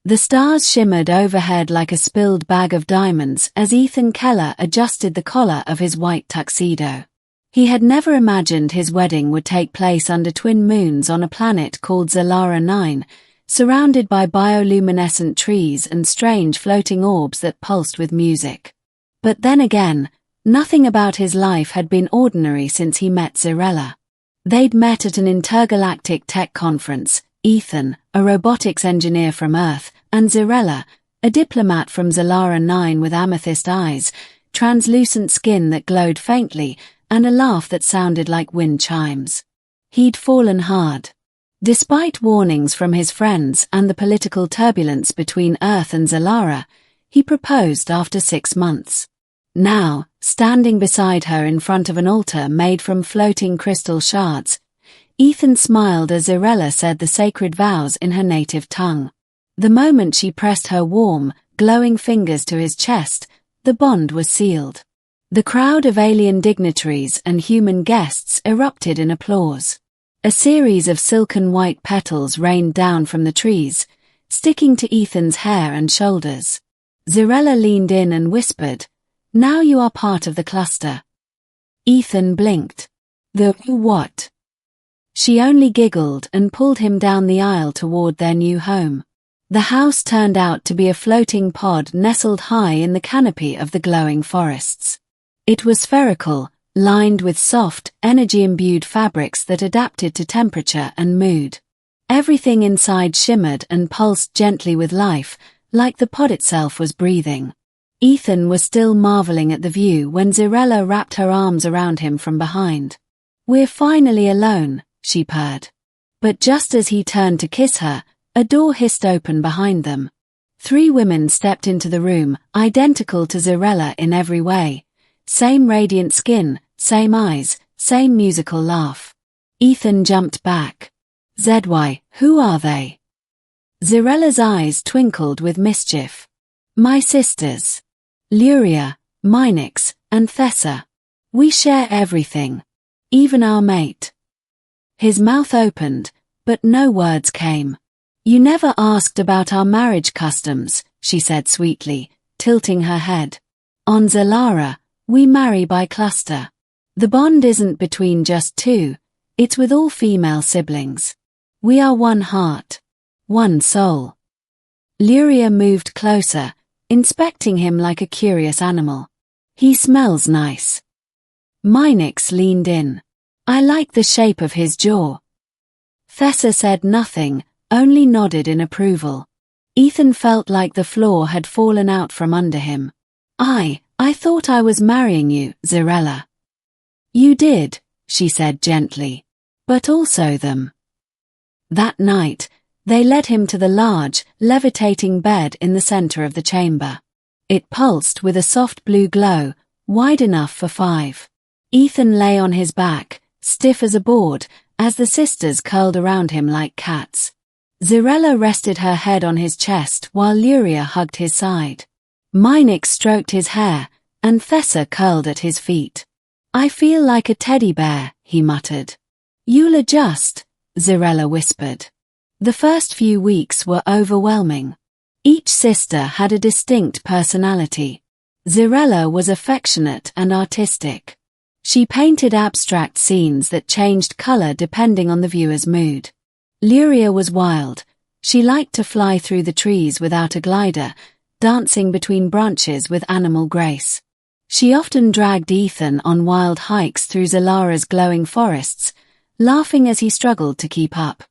The stars shimmered overhead like a spilled bag of diamonds as Ethan Keller adjusted the collar of his white tuxedo. He had never imagined his wedding would take place under twin moons on a planet called Xelara 9, surrounded by bioluminescent trees and strange floating orbs that pulsed with music. But then again, nothing about his life had been ordinary since he met Xelara. They'd met at an intergalactic tech conference, Ethan, a robotics engineer from Earth, and Xelara, a diplomat from Xelara 9 with amethyst eyes, translucent skin that glowed faintly, and a laugh that sounded like wind chimes. He'd fallen hard. Despite warnings from his friends and the political turbulence between Earth and Xelara, he proposed after 6 months. Now, standing beside her in front of an altar made from floating crystal shards, Ethan smiled as Xelara said the sacred vows in her native tongue. The moment she pressed her warm, glowing fingers to his chest, the bond was sealed. The crowd of alien dignitaries and human guests erupted in applause. A series of silken white petals rained down from the trees, sticking to Ethan's hair and shoulders. Xelara leaned in and whispered, "Now you are part of the cluster." Ethan blinked. "The what?" She only giggled and pulled him down the aisle toward their new home. The house turned out to be a floating pod nestled high in the canopy of the glowing forests. It was spherical, lined with soft, energy-imbued fabrics that adapted to temperature and mood. Everything inside shimmered and pulsed gently with life, like the pod itself was breathing. Ethan was still marveling at the view when Xelara wrapped her arms around him from behind. "We're finally alone," she purred. But just as he turned to kiss her, a door hissed open behind them. 3 women stepped into the room, identical to Xelara in every way. Same radiant skin, same eyes, same musical laugh. Ethan jumped back. "ZY, who are they?" Xerala's eyes twinkled with mischief. "My sisters. Luria, Minix, and Thessa. We share everything. Even our mate." His mouth opened, but no words came. "You never asked about our marriage customs," she said sweetly, tilting her head. "On Xelara, we marry by cluster. The bond isn't between just 2, it's with all female siblings. We are one heart, one soul." Luria moved closer, inspecting him like a curious animal. "He smells nice." Minix leaned in. "I like the shape of his jaw." Thessa said nothing, only nodded in approval. Ethan felt like the floor had fallen out from under him. I thought I was marrying you, Xelara." "You did," she said gently. "But also them." That night, they led him to the large, levitating bed in the center of the chamber. It pulsed with a soft blue glow, wide enough for 5. Ethan lay on his back, stiff as a board, as the sisters curled around him like cats. Xelara rested her head on his chest while Luria hugged his side. Minix stroked his hair, and Thessa curled at his feet. "I feel like a teddy bear," he muttered. "You'll adjust," Xelara whispered. The first few weeks were overwhelming. Each sister had a distinct personality. Xelara was affectionate and artistic. She painted abstract scenes that changed color depending on the viewer's mood. Luria was wild. She liked to fly through the trees without a glider, dancing between branches with animal grace. She often dragged Ethan on wild hikes through Xelara's glowing forests, laughing as he struggled to keep up.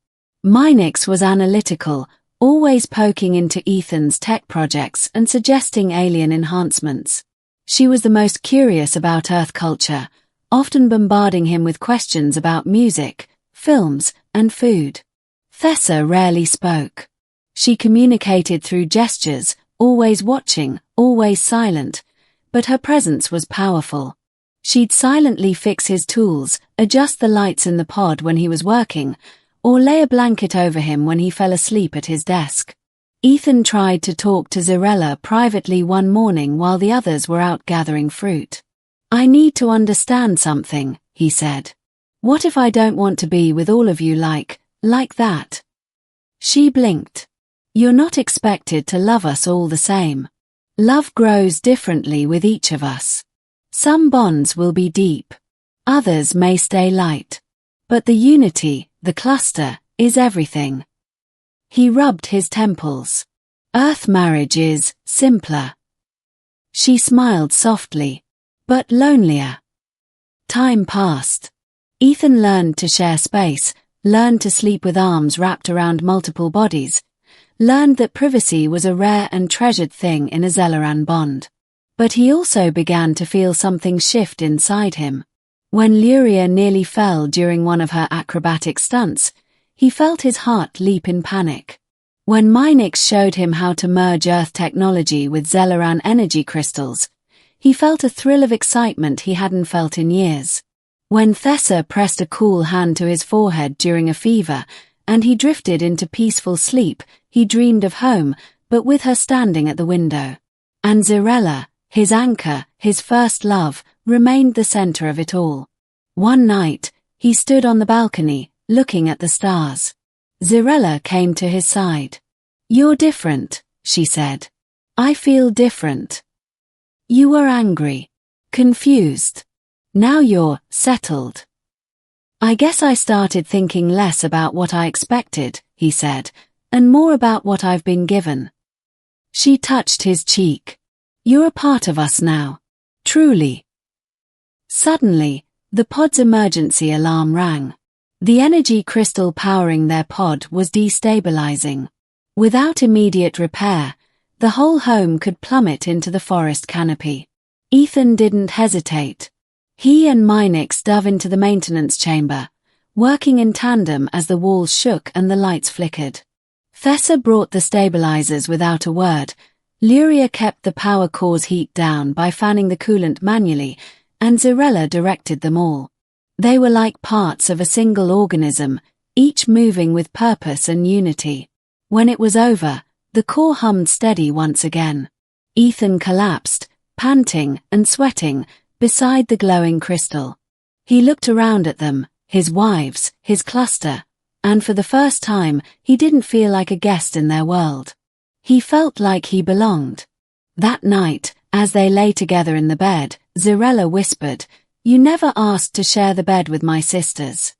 Minix was analytical, always poking into Ethan's tech projects and suggesting alien enhancements. She was the most curious about Earth culture, often bombarding him with questions about music, films, and food. Thessa rarely spoke. She communicated through gestures, always watching, always silent, but her presence was powerful. She'd silently fix his tools, adjust the lights in the pod when he was working, or lay a blanket over him when he fell asleep at his desk. Ethan tried to talk to Xelara privately one morning while the others were out gathering fruit. "I need to understand something," he said. "What if I don't want to be with all of you like that?" She blinked. You're not expected to love us all the same. Love grows differently with each of us. Some bonds will be deep. Others may stay light. But the unity, the cluster, is everything. He rubbed his temples. Earth marriage is simpler. She smiled softly, but lonelier. Time passed. Ethan learned to share space, learned to sleep with arms wrapped around multiple bodies, learned that privacy was a rare and treasured thing in a Xelaran bond. But he also began to feel something shift inside him. When Luria nearly fell during one of her acrobatic stunts, he felt his heart leap in panic. When Mynix showed him how to merge Earth technology with Xelaran energy crystals, he felt a thrill of excitement he hadn't felt in years. When Thessa pressed a cool hand to his forehead during a fever, and he drifted into peaceful sleep, he dreamed of home, but with her standing at the window. And Xelara, his anchor, his first love, remained the center of it all. One night, he stood on the balcony, looking at the stars. Xelara came to his side. "You're different," she said. "I feel different. You were angry, confused. Now you're settled." "I guess I started thinking less about what I expected," he said, "and more about what I've been given." She touched his cheek. "You're a part of us now. Truly." Suddenly, the pod's emergency alarm rang. The energy crystal powering their pod was destabilizing. Without immediate repair, the whole home could plummet into the forest canopy. Ethan didn't hesitate. He and Mynix dove into the maintenance chamber, working in tandem as the walls shook and the lights flickered. Thessa brought the stabilizers without a word. Luria kept the power core's heat down by fanning the coolant manually, and Xelara directed them all. They were like parts of a single organism, each moving with purpose and unity. When it was over, the core hummed steady once again. Ethan collapsed, panting and sweating, beside the glowing crystal. He looked around at them, his wives, his cluster, and for the first time, he didn't feel like a guest in their world. He felt like he belonged. That night, as they lay together in the bed, Xelara whispered, "You never asked to share the bed with my sisters."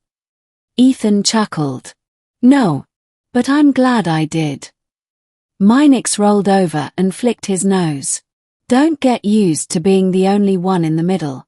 Ethan chuckled. "No, but I'm glad I did." Mynix rolled over and flicked his nose. "Don't get used to being the only one in the middle."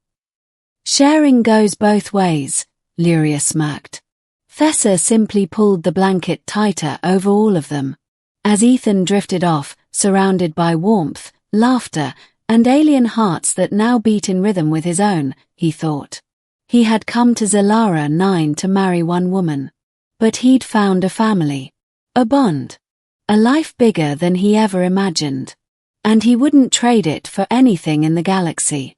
"Sharing goes both ways," Luria smirked. Thessa simply pulled the blanket tighter over all of them. As Ethan drifted off, surrounded by warmth, laughter, and alien hearts that now beat in rhythm with his own, he thought. He had come to Xelara 9 to marry one woman. But he'd found a family. A bond. A life bigger than he ever imagined. And he wouldn't trade it for anything in the galaxy.